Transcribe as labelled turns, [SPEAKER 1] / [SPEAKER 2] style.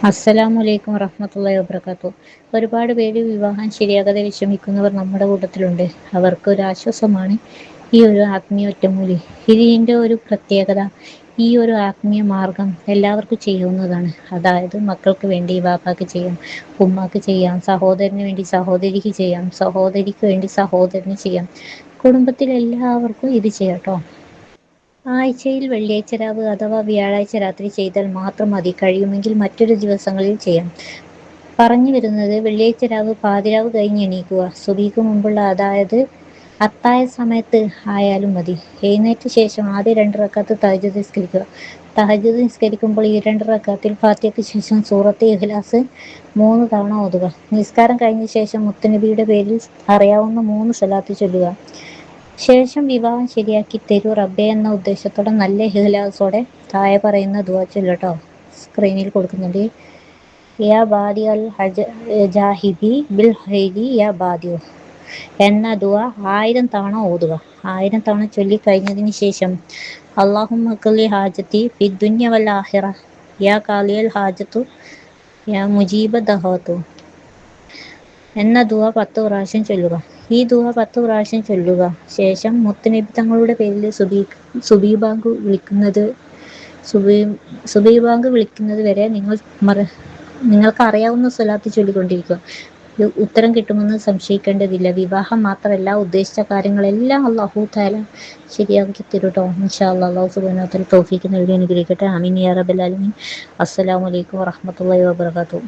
[SPEAKER 1] അസ്സലാമു അലൈക്കും വറഹ്മത്തുള്ളാഹി വബറകാതുഹു. ഒരുപാട് പേര് വിവാഹം ശരിയാകാതെ വിഷമിക്കുന്നവർ നമ്മുടെ കൂട്ടത്തിലുണ്ട്. അവർക്ക് ഒരു ആശ്വാസമാണ് ഈ ഒരു ആത്മീയ ഒറ്റമൂലി. ഇതിൻ്റെ ഒരു പ്രത്യേകത, ഈ ഒരു ആത്മീയ മാർഗം എല്ലാവർക്കും ചെയ്യാവുന്നതാണ്. അതായത് മക്കൾക്ക് വേണ്ടി വാപ്പാക്ക് ചെയ്യാം, ഉമ്മാക്ക് ചെയ്യാം, സഹോദരന് വേണ്ടി സഹോദരിക്ക് ചെയ്യാം, സഹോദരിക്ക് വേണ്ടി സഹോദരന് ചെയ്യാം. കുടുംബത്തിൽ എല്ലാവർക്കും ഇത് ചെയ്യാം ട്ടോ. ആഴ്ചയിൽ വെള്ളിയാഴ്ച രാവ് അഥവാ വ്യാഴാഴ്ച രാത്രി ചെയ്താൽ മാത്രം മതി. കഴിയുമെങ്കിൽ മറ്റൊരു ദിവസങ്ങളിൽ ചെയ്യാം. പറഞ്ഞു വരുന്നത്, വെള്ളിയാഴ്ച രാവ് പാതിരാവ് കഴിഞ്ഞ് എണീക്കുക. സുബഹിക്ക് മുമ്പുള്ള, അതായത് അത്തായ സമയത്ത് ആയാലും മതി. എഴുന്നേറ്റ ശേഷം ആദ്യ 2 റക്അത്ത് തഹജ്ജുദ് നിസ്കരിക്കുക. തഹജ്ജുദ് നിസ്കരിക്കുമ്പോൾ ഈ 2 റക്അത്തിൽ ഫാത്തിഹയ്ക്ക് ശേഷം സൂറത്തെ ഇഖ്ലാസ് 3 തവണ ഓതുക. നിസ്കാരം കഴിഞ്ഞ ശേഷം മുത്തുനബിയുടെ പേരിൽ അറിയാവുന്ന 3 സ്വലാത്ത് ചൊല്ലുക. ശേഷം വിവാഹം ശരിയാക്കി തരൂ റബ്ബേ എന്ന ഉദ്ദേശത്തോടെ നല്ല ഇഖ്ലാസോടെ താഴെ പറയുന്ന ദുആ ചൊല്ലുട്ടോ. സ്ക്രീനിൽ കൊടുക്കുന്നുണ്ട്. യാ ബാദി അൽ ജാഹിദി ബിൽ ഹൈരി യാ ബാദിഉ എന്ന ദുആ 1000 തവണ ഓതുക. 1000 തവണ ചൊല്ലിക്കഴിഞ്ഞതിന് ശേഷം അല്ലാഹുമ്മ ഖ്ലി ഹാജതി ഫിദ്ദുനിയ വൽ ആഖിറ യാ ഖാലിയൽ ഹാജത്തു യാ മുജീബ ദഅവതു എന്ന ദുആ 10 പ്രാവശ്യം ചൊല്ലുക. ഈ ദുആ 10 പ്രാവശ്യം ചൊല്ലുക ശേഷം മുത്തുനബി തങ്ങളുടെ പേരിൽ സുബഹി ബാങ്ക് വിളിക്കുന്നത് വരെ നിങ്ങൾക്ക് അറിയാവുന്ന സ്വലാത്ത് ചൊല്ലിക്കൊണ്ടിരിക്കുക. ഉത്തരം കിട്ടുമെന്ന് സംശയിക്കേണ്ടതില്ല. വിവാഹം മാത്രമല്ല, ഉദ്ദേശിച്ച കാര്യങ്ങളെല്ലാം അല്ലാഹു തആല ശരിയാക്കി തരൂട്ടോ. ഇൻഷാ അല്ലാഹ്. അല്ലാഹു സുബ്ഹാനഹു വ തആല തൗഫീഖ് നൽകി അനുഗ്രഹിക്കട്ടെ. ആമീൻ യാ റബ്ബൽ ആലമീൻ. അസ്സലാമു അലൈക്കും വറഹ്മത്തുള്ളാഹി വബറകാതുഹു.